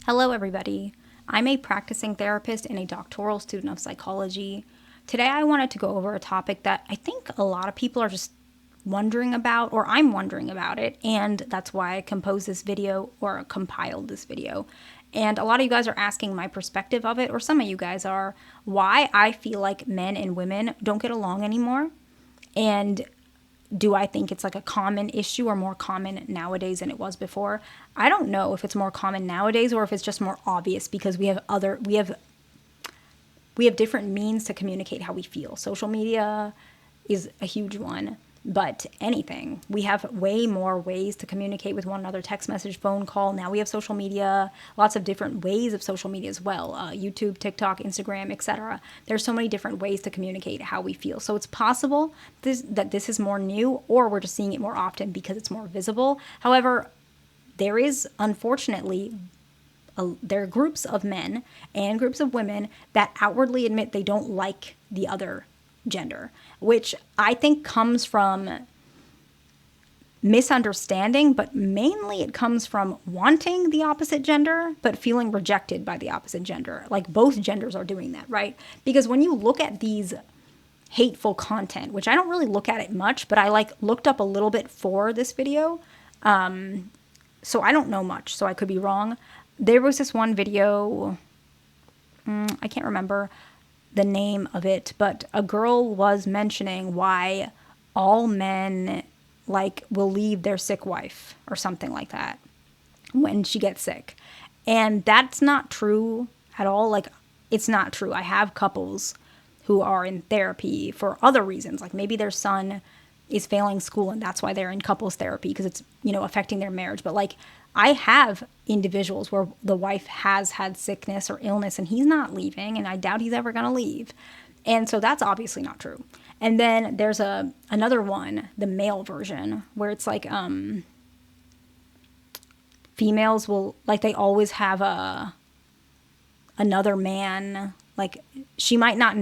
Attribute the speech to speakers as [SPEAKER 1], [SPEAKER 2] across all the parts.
[SPEAKER 1] Hello, everybody. I'm a practicing therapist and a doctoral student of psychology. Today, I wanted to go over a topic that I think a lot of people are just wondering about, or I'm wondering about it, and that's why I composed this video or compiled this video. And a lot of you guys are asking my perspective of it, or some of you guys are, why I feel like men and women don't get along anymore. And do I think it's like a common issue or more common nowadays than it was before? I don't know if it's more common nowadays or if it's just more obvious because we have different means to communicate how we feel. Social media is a huge one, but anything. We have way more ways to communicate with one another: text message, phone call. Now we have social media, lots of different ways of social media as well. YouTube, TikTok, Instagram, etc. There's so many different ways to communicate how we feel. So it's possible that this is more new, or we're just seeing it more often because it's more visible. However, there is, unfortunately, there are groups of men and groups of women that outwardly admit they don't like the other gender, which I think comes from misunderstanding, but mainly it comes from wanting the opposite gender, but feeling rejected by the opposite gender. Like both genders are doing that, right? Because when you look at these hateful content, which I don't really look at it much, but I looked up a little bit for this video. So I don't know much, so I could be wrong. There was this one video, I can't remember the name of it, but a girl was mentioning why all men will leave their sick wife or something like that when she gets sick. And that's not true at all. It's not true. I have couples who are in therapy for other reasons. Like maybe their son is failing school and that's why they're in couples therapy because it's, affecting their marriage. But I have individuals where the wife has had sickness or illness and he's not leaving, and I doubt he's ever going to leave. And so that's obviously not true. And then there's another one, the male version, where it's females will, they always have another man. She might not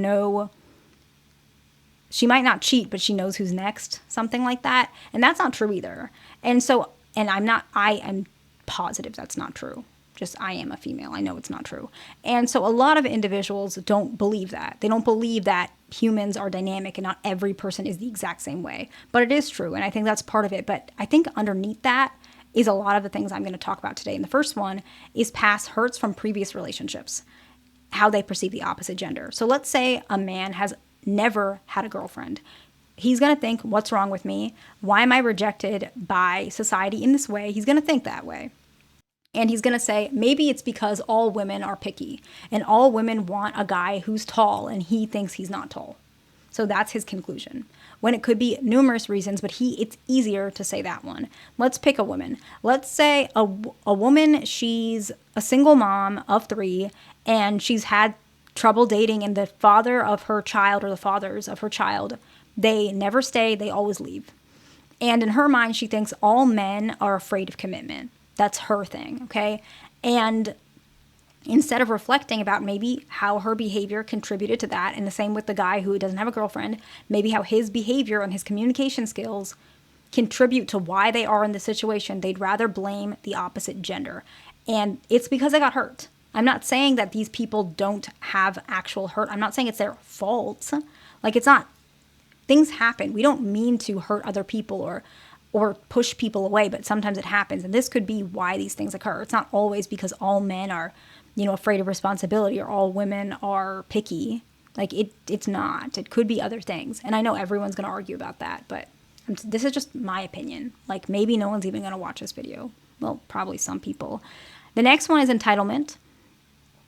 [SPEAKER 1] cheat, but she knows who's next, something like that. And that's not true either. I am positive that's not true. Just I am a female. I know it's not true. And so a lot of individuals don't believe that. They don't believe that humans are dynamic and not every person is the exact same way. But it is true, and I think that's part of it. But I think underneath that is a lot of the things I'm going to talk about today. And the first one is past hurts from previous relationships, how they perceive the opposite gender. So let's say a man has never had a girlfriend. He's going to think, what's wrong with me? Why am I rejected by society in this way? He's going to think that way. And he's going to say, maybe it's because all women are picky and all women want a guy who's tall and he thinks he's not tall. So that's his conclusion. When it could be numerous reasons, but it's easier to say that one. Let's pick a woman. Let's say a woman, she's a single mom of 3 and she's had trouble dating, and the father of her child or the fathers of her child, they never stay, they always leave. And in her mind, she thinks all men are afraid of commitment. That's her thing, okay? And instead of reflecting about maybe how her behavior contributed to that, and the same with the guy who doesn't have a girlfriend, maybe how his behavior and his communication skills contribute to why they are in the situation, they'd rather blame the opposite gender. And it's because they got hurt. I'm not saying that these people don't have actual hurt. I'm not saying it's their fault. It's not. Things happen. We don't mean to hurt other people or push people away, but sometimes it happens. And this could be why these things occur. It's not always because all men are, afraid of responsibility or all women are picky. It's not. It could be other things. And I know everyone's going to argue about that, but this is just my opinion. Maybe no one's even going to watch this video. Well, probably some people. The next one is entitlement.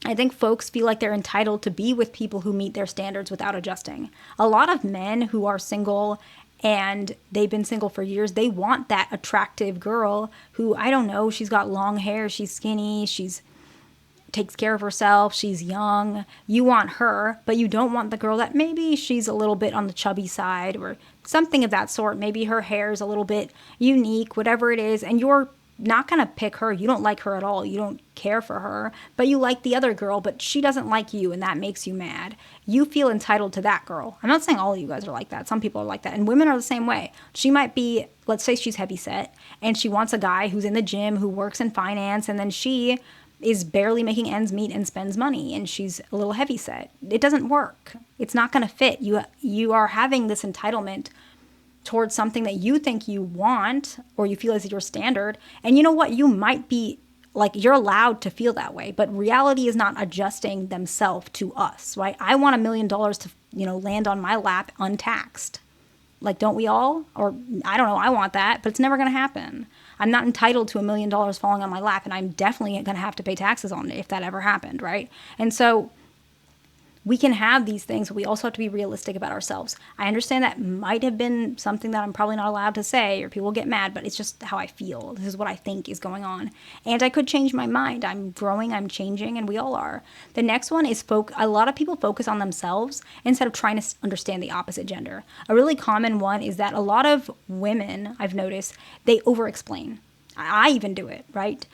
[SPEAKER 1] I think folks feel like they're entitled to be with people who meet their standards without adjusting. A lot of men who are single and they've been single for years, they want that attractive girl who, I don't know, she's got long hair, she's skinny, she's takes care of herself, she's young. You want her, but you don't want the girl that maybe she's a little bit on the chubby side or something of that sort. Maybe her hair is a little bit unique, whatever it is, and you're not going to pick her. You don't like her at all. You don't care for her, but you like the other girl, but she doesn't like you, and that makes you mad. You feel entitled to that girl. I'm not saying all of you guys are like that. Some people are like that, and women are the same way. She might be, let's say she's heavy set, and she wants a guy who's in the gym, who works in finance, and then she is barely making ends meet and spends money, and she's a little heavyset. It doesn't work. It's not going to fit. You are having this entitlement towards something that you think you want or you feel is your standard. And you know what? You might be like, you're allowed to feel that way, but reality is not adjusting themselves to us, right? I want $1 million to, land on my lap untaxed. Like, don't we all? Or I don't know, I want that, but it's never going to happen. I'm not entitled to $1 million falling on my lap, and I'm definitely going to have to pay taxes on it if that ever happened, right? And so we can have these things, but we also have to be realistic about ourselves. I understand that might have been something that I'm probably not allowed to say, or people get mad, but it's just how I feel. This is what I think is going on. And I could change my mind. I'm growing, I'm changing, and we all are. The next one is a lot of people focus on themselves instead of trying to understand the opposite gender. A really common one is that a lot of women, I've noticed, they over-explain. I even do it, right?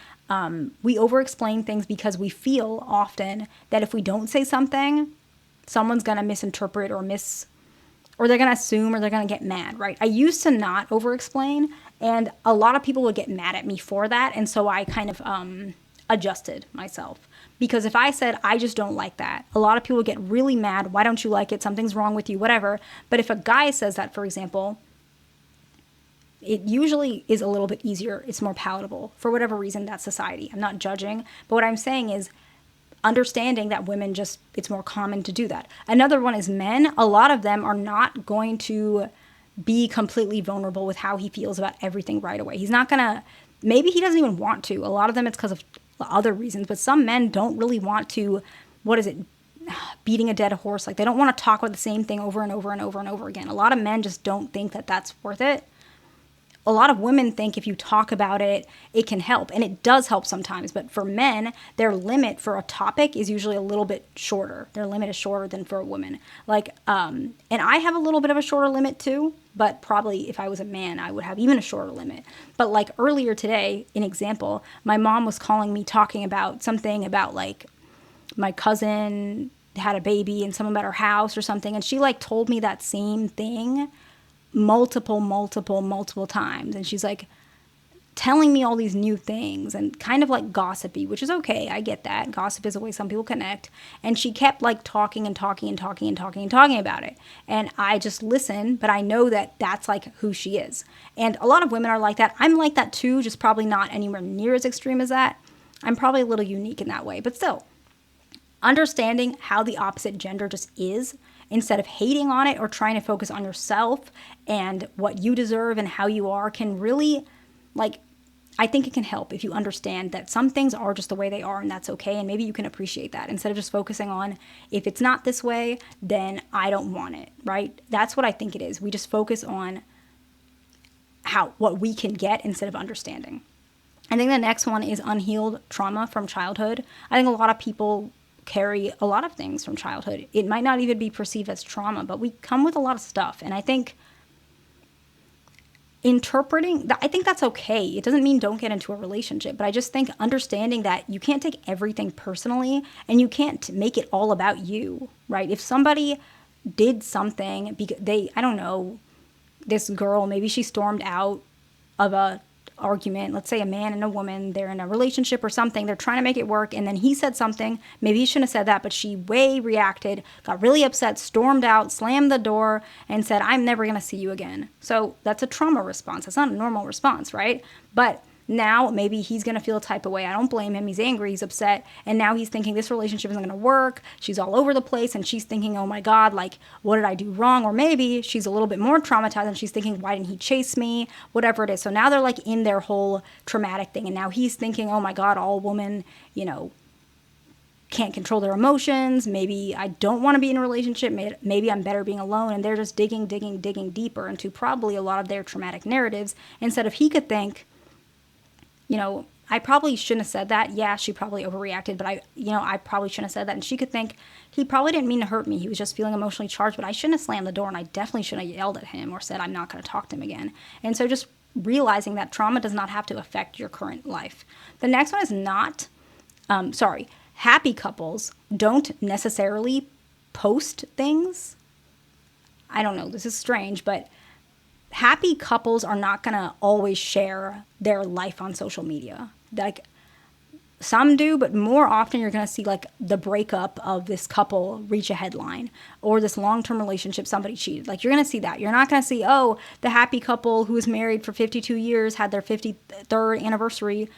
[SPEAKER 1] We over-explain things because we feel often that if we don't say something, someone's going to misinterpret or they're going to assume, or they're going to get mad, right? I used to not over-explain, and a lot of people would get mad at me for that, and so I kind of adjusted myself. Because if I said, I just don't like that, a lot of people would get really mad. Why don't you like it? Something's wrong with you, whatever. But if a guy says that, for example, it usually is a little bit easier. It's more palatable for whatever reason. That's society. I'm not judging. But what I'm saying is understanding that women it's more common to do that. Another one is men. A lot of them are not going to be completely vulnerable with how he feels about everything right away. He's not going to, maybe he doesn't even want to. A lot of them it's because of other reasons. But some men don't really want to, beating a dead horse. Like, they don't want to talk about the same thing over and over and over and over again. A lot of men just don't think that that's worth it. A lot of women think if you talk about it, it can help. And it does help sometimes. But for men, their limit for a topic is usually a little bit shorter. Their limit is shorter than for a woman. And I have a little bit of a shorter limit too. But probably if I was a man, I would have even a shorter limit. But like earlier today, an example, my mom was calling me talking about something about like my cousin had a baby and something about her house or something. And she like told me that same thing multiple times. And she's like telling me all these new things and kind of like gossipy, which is okay. I get that. Gossip is a way some people connect. And she kept like talking about it. And I just listen, but I know that that's like who she is. And a lot of women are like that. I'm like that too, just probably not anywhere near as extreme as that. I'm probably a little unique in that way, but still understanding how the opposite gender just is, instead of hating on it or trying to focus on yourself and what you deserve and how you are, can really, I think it can help if you understand that some things are just the way they are and that's okay. And maybe you can appreciate that instead of just focusing on, if it's not this way, then I don't want it, right? That's what I think it is. We just focus on what we can get instead of understanding. I think the next one is unhealed trauma from childhood. I think a lot of people carry a lot of things from childhood. It might not even be perceived as trauma, but we come with a lot of stuff. And I think I think that's okay. It doesn't mean don't get into a relationship, but I just think understanding that you can't take everything personally and you can't make it all about you, right? If somebody did something because I don't know, this girl, maybe she stormed out of a argument, let's say a man and a woman, they're in a relationship or something, they're trying to make it work, and then he said something, maybe he shouldn't have said that, but she way reacted, got really upset, stormed out, slammed the door, and said, I'm never going to see you again. So that's a trauma response. That's not a normal response, right? But now maybe he's going to feel a type of way. I don't blame him. He's angry, he's upset, and now he's thinking this relationship isn't going to work. She's all over the place, and she's thinking, oh my God, like, what did I do wrong? Or maybe she's a little bit more traumatized, and she's thinking, why didn't he chase me? Whatever it is. So now they're like in their whole traumatic thing, and now he's thinking, oh my God, all women, can't control their emotions. Maybe I don't want to be in a relationship. Maybe I'm better being alone. And they're just digging deeper into probably a lot of their traumatic narratives, instead of he could think, I probably shouldn't have said that. Yeah, she probably overreacted, but I probably shouldn't have said that. And she could think, he probably didn't mean to hurt me. He was just feeling emotionally charged, but I shouldn't have slammed the door, and I definitely shouldn't have yelled at him or said, I'm not going to talk to him again. And so just realizing that trauma does not have to affect your current life. The next one is happy couples don't necessarily post things. I don't know, this is strange, but happy couples are not going to always share their life on social media. Like, Some do, but more often you're going to see like the breakup of this couple reach a headline, or this long-term relationship, somebody cheated. Like, you're going to see that. You're not going to see, oh, the happy couple who was married for 52 years had their 53rd anniversary.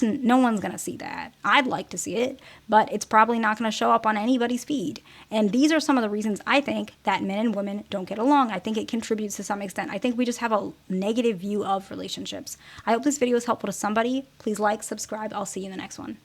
[SPEAKER 1] No one's going to see that. I'd like to see it, but it's probably not going to show up on anybody's feed. And these are some of the reasons I think that men and women don't get along. I think it contributes to some extent. I think we just have a negative view of relationships. I hope this video is helpful to somebody. Please like, subscribe. I'll see you in the next one.